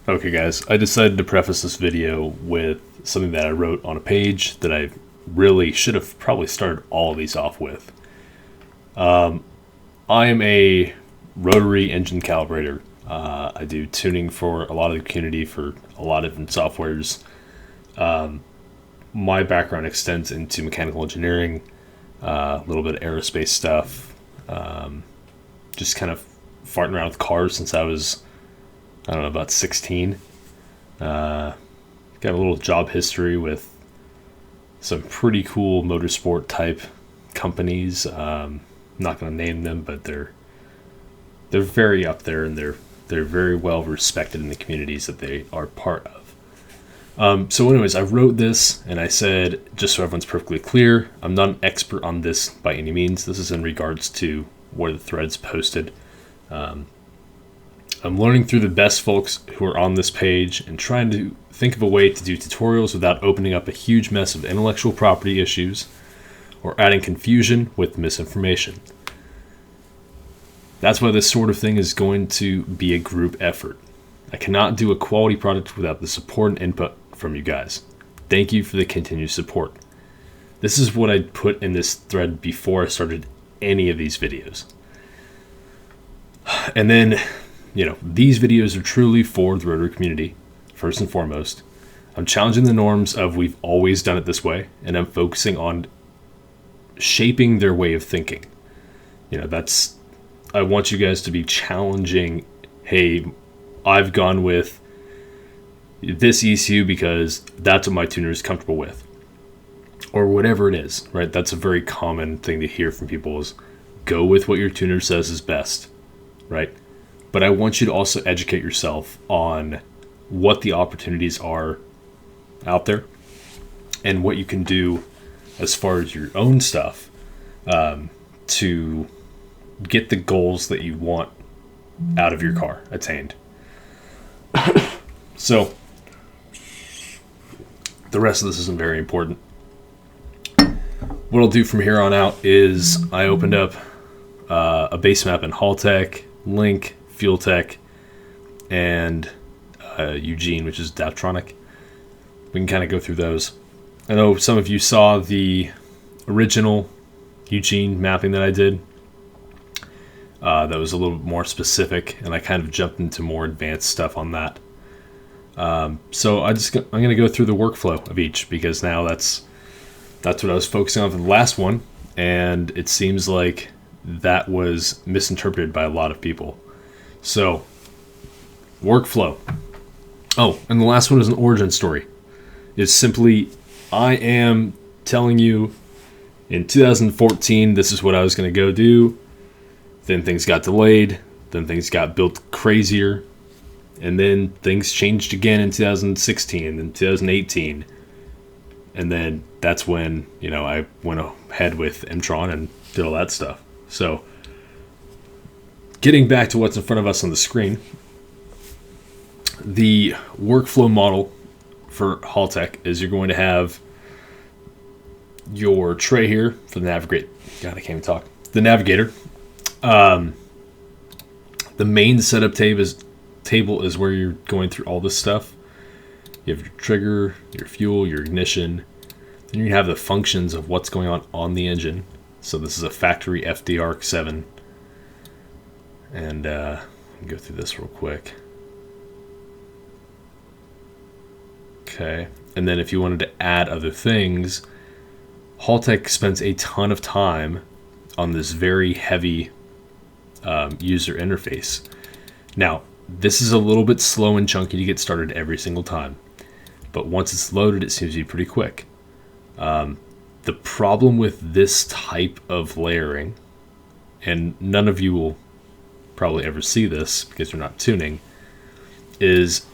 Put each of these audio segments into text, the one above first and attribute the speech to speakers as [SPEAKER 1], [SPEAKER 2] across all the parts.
[SPEAKER 1] Okay guys, I decided to preface this video with something that I wrote on a page that I really should have probably started all of these off with. I am a Rotary engine calibrator. I do tuning for a lot of the community for a lot of different softwares. My background extends into mechanical engineering, a little bit of aerospace stuff, just kind of farting around with cars since I was, I don't know, about 16. Got a little job history with some pretty cool motorsport type companies. Not going to name them, but they're very up there, and they're very well respected in the communities that they are part of. So anyways, I wrote this and I said, just so everyone's perfectly clear, I'm not an expert on this by any means. This is in regards to where the thread's posted. I'm learning through the best folks who are on this page and trying to think of a way to do tutorials without opening up a huge mess of intellectual property issues or adding confusion with misinformation. That's why this sort of thing is going to be a group effort. I cannot do a quality product without the support and input from you guys. Thank you for the continued support. This is what I put in this thread before I started any of these videos. And then, these videos are truly for the Rotary community, first and foremost. I'm challenging the norms of we've always done it this way, and I'm focusing on shaping their way of thinking. I want you guys to be challenging, hey, I've gone with this ECU because that's what my tuner is comfortable with. Or whatever it is, right? That's a very common thing to hear from people is go with what your tuner says is best, right? But I want you to also educate yourself on what the opportunities are out there and what you can do as far as your own stuff to get the goals that you want out of your car attained. So the rest of this isn't very important. What I'll do from here on out is I opened up a base map in Haltech, Link, FuelTech, and Eugene, which is Daptronic. We can kind of go through those. I know some of you saw the original Eugene mapping that I did. That was a little bit more specific, and I kind of jumped into more advanced stuff on that. So I'm going to go through the workflow of each, because now that's what I was focusing on for the last one, and it seems like that was misinterpreted by a lot of people. So, workflow. Oh, and the last one is an origin story. It's simply, I am telling you, in 2014, this is what I was going to go do. Then things got delayed. Then things got built crazier. And then things changed again in 2016 and then 2018. And then that's when, I went ahead with Mtron and did all that stuff. So, getting back to what's in front of us on the screen, the workflow model for Haltech is you're going to have your tray here for the navigator. God, I can't even talk. The navigator. The main setup table is where you're going through all this stuff. You have your trigger, your fuel, your ignition. Then you have the functions of what's going on the engine. So this is a factory FDR7. And go through this real quick. Okay. And then if you wanted to add other things, Haltech spends a ton of time on this very heavy user interface. Now, this is a little bit slow and chunky to get started every single time. But once it's loaded, it seems to be pretty quick. The problem with this type of layering, and none of you will probably ever see this because you're not tuning, is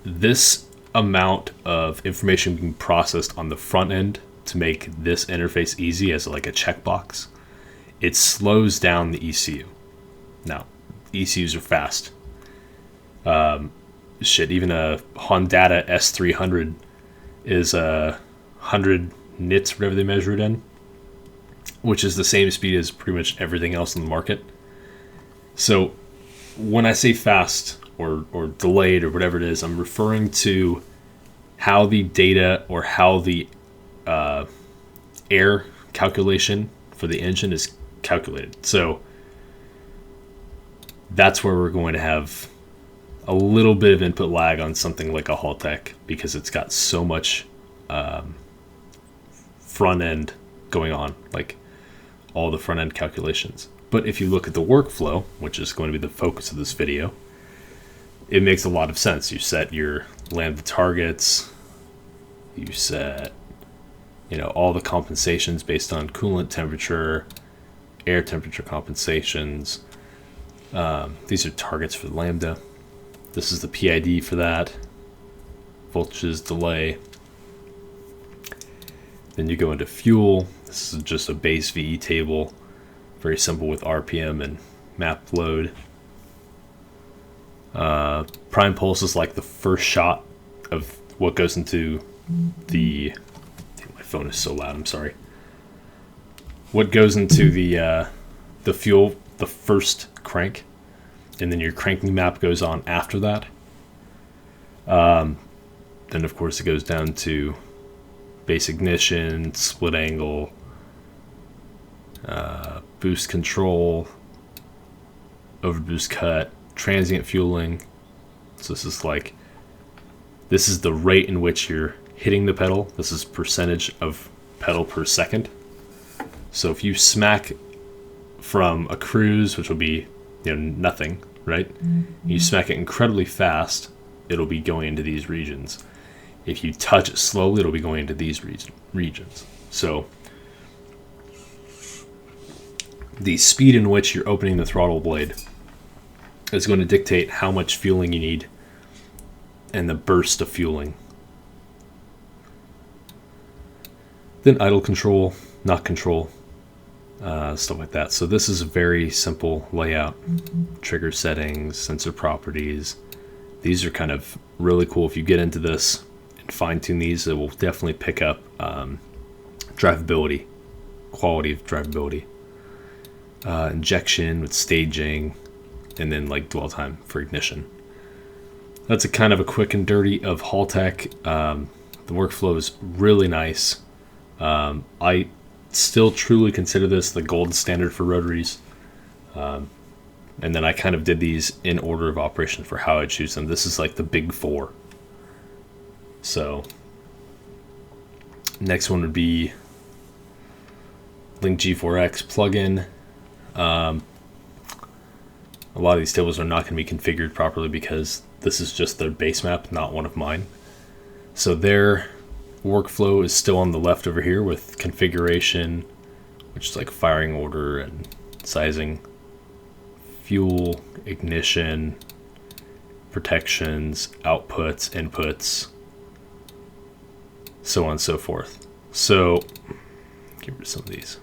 [SPEAKER 1] this amount of information being processed on the front end to make this interface easy as like a checkbox. It slows down the ECU. Now, ECUs are fast. Even a Honda S300 is 100 nits, whatever they measure it in, which is the same speed as pretty much everything else in the market. So when I say fast or delayed or whatever it is. I'm referring to how the data or how the air calculation for the engine is calculated. So that's where we're going to have a little bit of input lag on something like a Haltech, because it's got so much front end going on, like all the front end calculations. But if you look at the workflow, which is going to be the focus of this video, it makes a lot of sense. You set your lambda targets, you set, all the compensations based on coolant temperature, air temperature compensations. These are targets for the lambda. This is the PID for that, voltages, delay. Then you go into fuel. This is just a base VE table, very simple with RPM and map load. Prime pulse is like the first shot of what goes into the... My phone is so loud, I'm sorry. What goes into the fuel, the first crank, and then your cranking map goes on after that. Then of course it goes down to base ignition, split angle, boost control, overboost cut, transient fueling. So this is the rate in which you're hitting the pedal. This is percentage of pedal per second. So if you smack from a cruise, which will be nothing, right? You smack it incredibly fast, it'll be going into these regions. If you touch it slowly, it'll be going into these regions. So the speed in which you're opening the throttle blade is going to dictate how much fueling you need and the burst of fueling. Then idle control, knock control, stuff like that. So this is a very simple layout. Trigger settings, sensor properties. These are kind of really cool. If you get into this and fine tune these, it will definitely pick up drivability, quality of drivability. Injection with staging, and then like dwell time for ignition. That's a kind of a quick and dirty of Haltech. The workflow is really nice. I still truly consider this the gold standard for rotaries. And then I kind of did these in order of operation for how I choose them. This is like the big four. So next one would be Link G4X plugin. A lot of these tables are not going to be configured properly because this is just their base map, not one of mine. So their workflow is still on the left over here with configuration, which is like firing order and sizing, fuel, ignition, protections, outputs, inputs, so on and so forth. So get rid of some of these.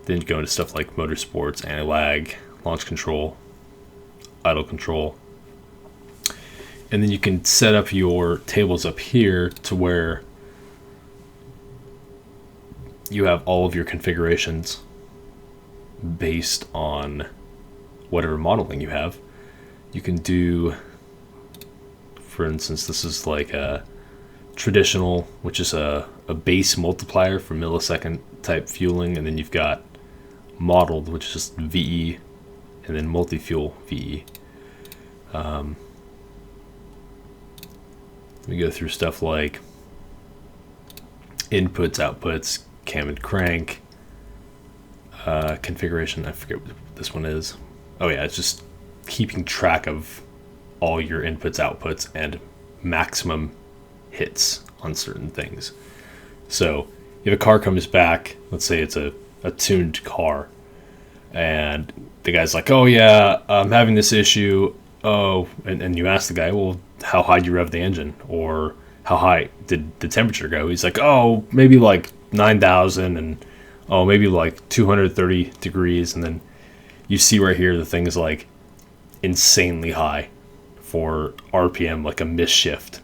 [SPEAKER 1] Then you go into stuff like motorsports, anti-lag, launch control, idle control. And then you can set up your tables up here to where you have all of your configurations based on whatever modeling you have. You can do, for instance, this is like a traditional, which is a base multiplier for millisecond type fueling, and then you've got modeled, which is just VE, and then multi-fuel VE. We go through stuff like inputs, outputs, cam and crank, configuration. I forget what this one is. Oh yeah, it's just keeping track of all your inputs, outputs, and maximum hits on certain things. So if a car comes back, let's say it's a tuned car, and the guy's like, oh yeah, I'm having this issue. Oh, and you ask the guy, well, how high do you rev the engine? Or how high did the temperature go? He's like, oh, maybe like 9,000, and oh, maybe like 230 degrees. And then you see right here, the thing is like insanely high for RPM, like a misshift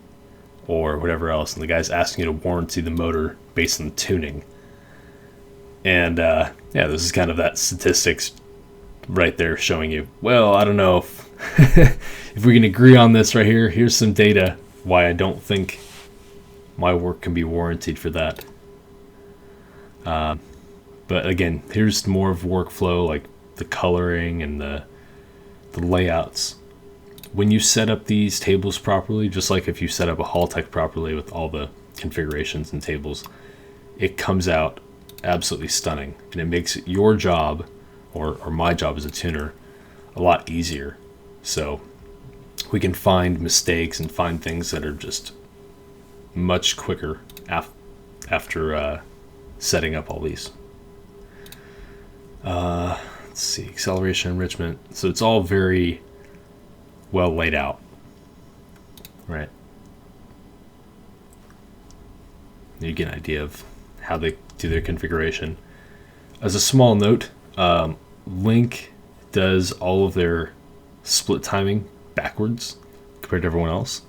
[SPEAKER 1] or whatever else. And the guy's asking you to warranty the motor based on the tuning. And yeah, this is kind of that statistics right there showing you, well, I don't know if we can agree on this right here, here's some data why I don't think my work can be warranted for that. But again, here's more of workflow, like the coloring and the layouts. When you set up these tables properly, just like if you set up a Haltech properly with all the configurations and tables, it comes out absolutely stunning, and it makes your job, or my job as a tuner, a lot easier. So we can find mistakes and find things that are just much quicker after setting up all these. Let's see, acceleration enrichment. So it's all very well laid out, right? You get an idea of how they do their configuration. As a small note, Link does all of their split timing backwards compared to everyone else.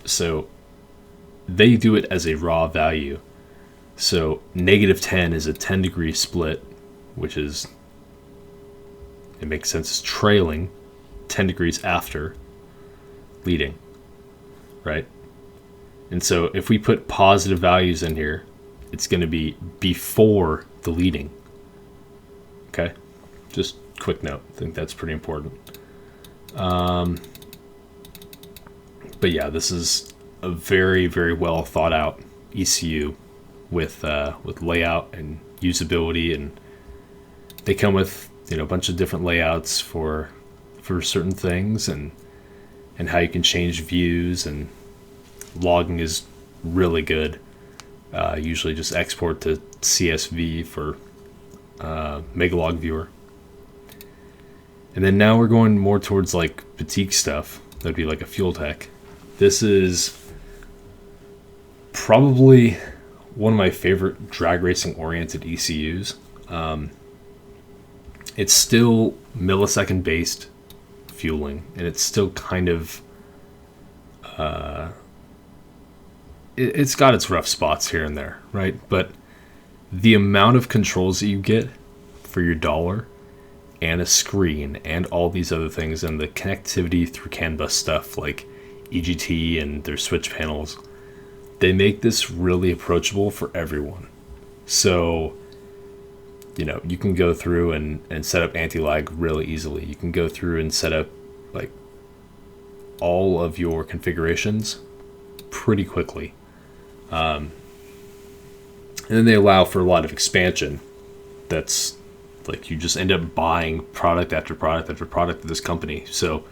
[SPEAKER 1] So they do it as a raw value. So -10 is a 10-degree split, which is, it makes sense, it's trailing 10 degrees after leading, right? And so if we put positive values in here, it's going to be before the leading. Okay? Just quick note. I think that's pretty important. But yeah, this is a very, very well thought out ECU with layout and usability, and they come with, you know, a bunch of different layouts for certain things, and how you can change views, and logging is really good. Usually just export to CSV for Megalog viewer. And then now we're going more towards like boutique stuff. That'd be like a FuelTech. This is probably one of my favorite drag racing oriented ECUs. It's still millisecond based fueling, and it's still kind of it's got its rough spots here and there, right? But the amount of controls that you get for your dollar, and a screen, and all these other things, and the connectivity through CAN bus stuff like EGT and their switch panels, they make this really approachable for everyone. So, you know, you can go through and set up anti-lag really easily. You can go through and set up like all of your configurations pretty quickly. And then they allow for a lot of expansion. That's like, you just end up buying product after product after product of this company. So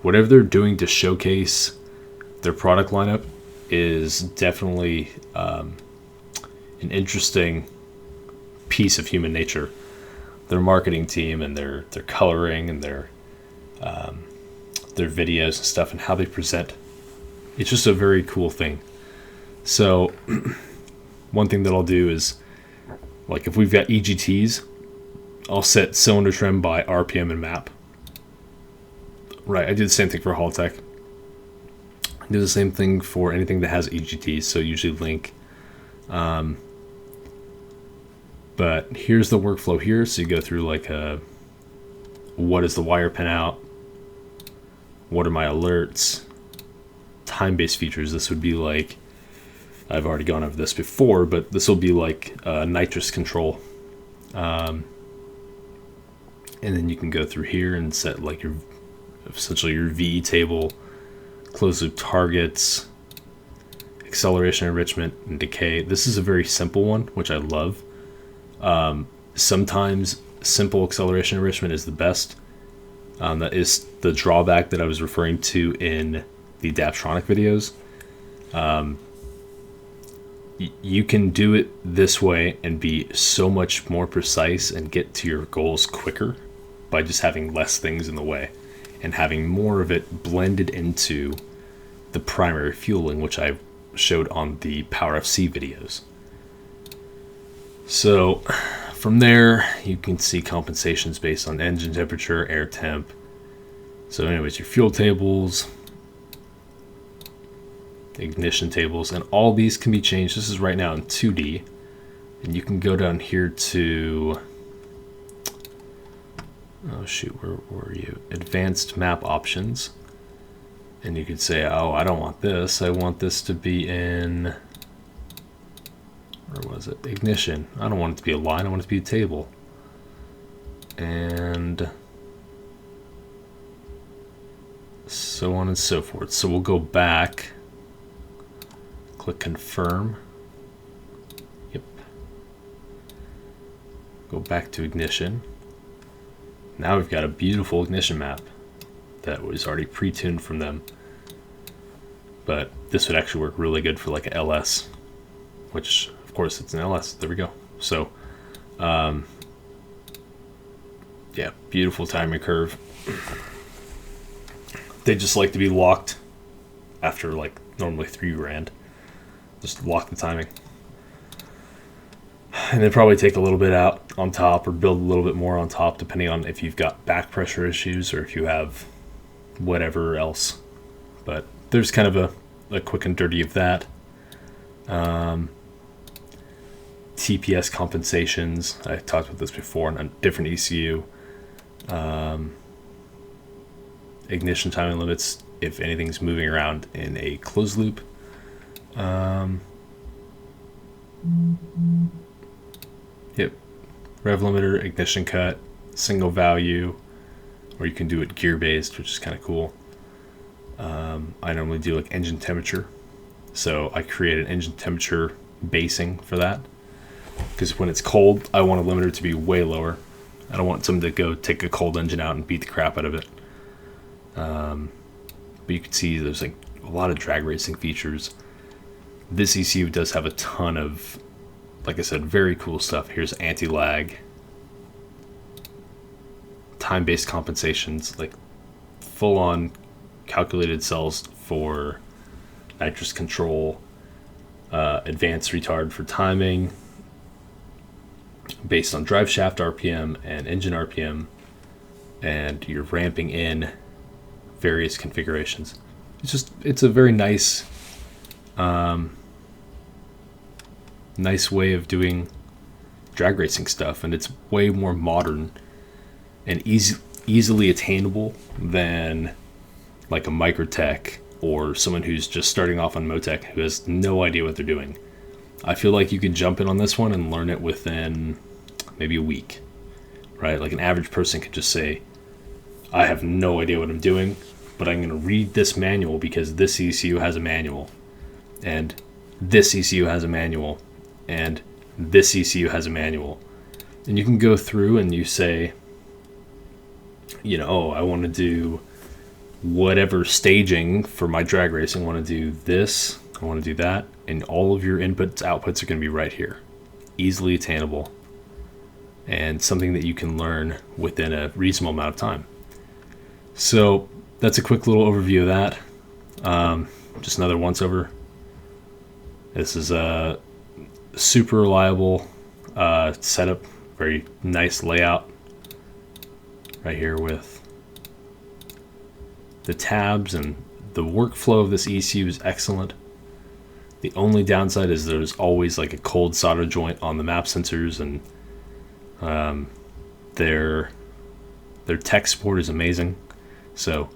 [SPEAKER 1] whatever they're doing to showcase their product lineup is definitely an interesting piece of human nature. Their marketing team and their coloring and their videos and stuff, and how they present, it's just a very cool thing. So one thing that I'll do is, like, if we've got EGTs, I'll set cylinder trim by RPM and map. Right, I do the same thing for Haltech. I do the same thing for anything that has EGTs, so usually Link. But here's the workflow here. So you go through like what is the wire pin out? What are my alerts? Time-based features. This would be like, I've already gone over this before, but this will be like nitrous control. And then you can go through here and set like your, essentially your VE table, closed loop targets, acceleration enrichment, and decay. This is a very simple one, which I love. Sometimes simple acceleration enrichment is the best. That is the drawback that I was referring to in the Daptronic videos. You can do it this way and be so much more precise and get to your goals quicker by just having less things in the way and having more of it blended into the primary fueling, which I showed on the Power FC videos. So from there, you can see compensations based on engine temperature, air temp. So anyways, your fuel tables, ignition tables, and all these can be changed. This is right now in 2D, and you can go down here to oh shoot, where were you? Advanced map options. And you could say, oh, I don't want this. I want this to be in, where was it? Ignition. I don't want it to be a line. I want it to be a table. And so on and so forth. So we'll go back, click confirm. Yep. Go back to ignition. Now we've got a beautiful ignition map that was already pre-tuned from them. But this would actually work really good for like a LS, which of course it's an LS. There we go. So yeah, beautiful timing curve. They just like to be locked after like normally $3,000. Just lock the timing. And then probably take a little bit out on top or build a little bit more on top, depending on if you've got back pressure issues or if you have whatever else. But there's kind of a quick and dirty of that. TPS compensations. I talked about this before on a different ECU. Ignition timing limits if anything's moving around in a closed loop. Yep. Rev limiter, ignition cut, single value, or you can do it gear based, which is kind of cool. I normally do like engine temperature, so I create an engine temperature basing for that, because when it's cold I want a limiter to be way lower. I don't want someone to go take a cold engine out and beat the crap out of it. But you can see there's like a lot of drag racing features. This ECU does have a ton of, like I said, very cool stuff. Here's anti-lag, time-based compensations, like full-on calculated cells for nitrous control, advanced retard for timing, based on drive shaft RPM and engine RPM, and you're ramping in various configurations. It's a very nice nice way of doing drag racing stuff, and it's way more modern and easily attainable than like a Microtech or someone who's just starting off on Motec who has no idea what they're doing. I feel like you could jump in on this one and learn it within maybe a week, right? Like an average person could just say, I have no idea what I'm doing, but I'm going to read this manual because this ECU has a manual, and this ECU has a manual, and this ECU has a manual. And you can go through and you say, you know, oh, I want to do whatever staging for my drag racing. I want to do this, I want to do that, and all of your inputs, outputs are going to be right here. Easily attainable, and something that you can learn within a reasonable amount of time. So that's a quick little overview of that. Just another once over. This is a super reliable setup, very nice layout right here with the tabs, and the workflow of this ECU is excellent. The only downside is there's always like a cold solder joint on the map sensors, and their tech support is amazing. So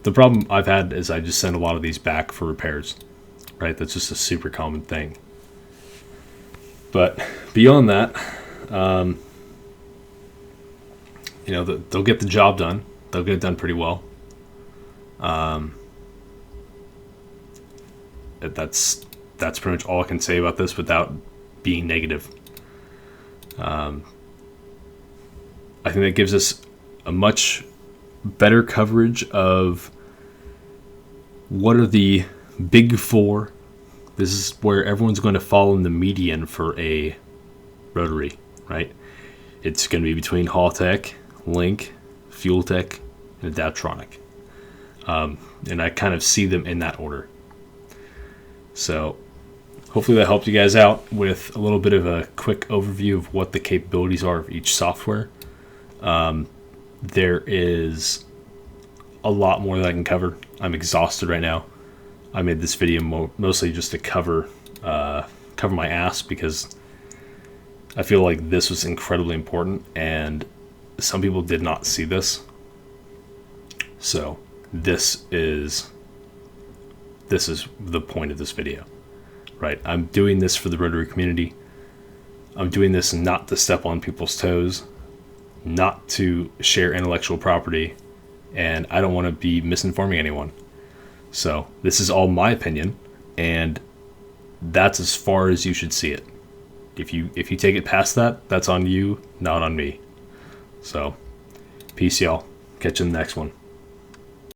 [SPEAKER 1] the problem I've had is I just send a lot of these back for repairs, right? That's just a super common thing. But beyond that, you know, they'll get the job done. They'll get it done pretty well. That's pretty much all I can say about this without being negative. I think that gives us a much better coverage of what are the big four. This is where everyone's going to fall in the median for a Rotary, right? It's going to be between Haltech, Link, FuelTech, and Adaptronic. And I kind of see them in that order. So hopefully that helped you guys out with a little bit of a quick overview of what the capabilities are of each software. There is a lot more that I can cover. I'm exhausted right now. I made this video mostly just to cover my ass, because I feel like this was incredibly important, and some people did not see this. So this is the point of this video, right? I'm doing this for the Rotary community. I'm doing this not to step on people's toes, not to share intellectual property, and I don't want to be misinforming anyone. So this is all my opinion, and that's as far as you should see it. If you take it past that, that's on you, not on me. So, peace, y'all. Catch you in the next one.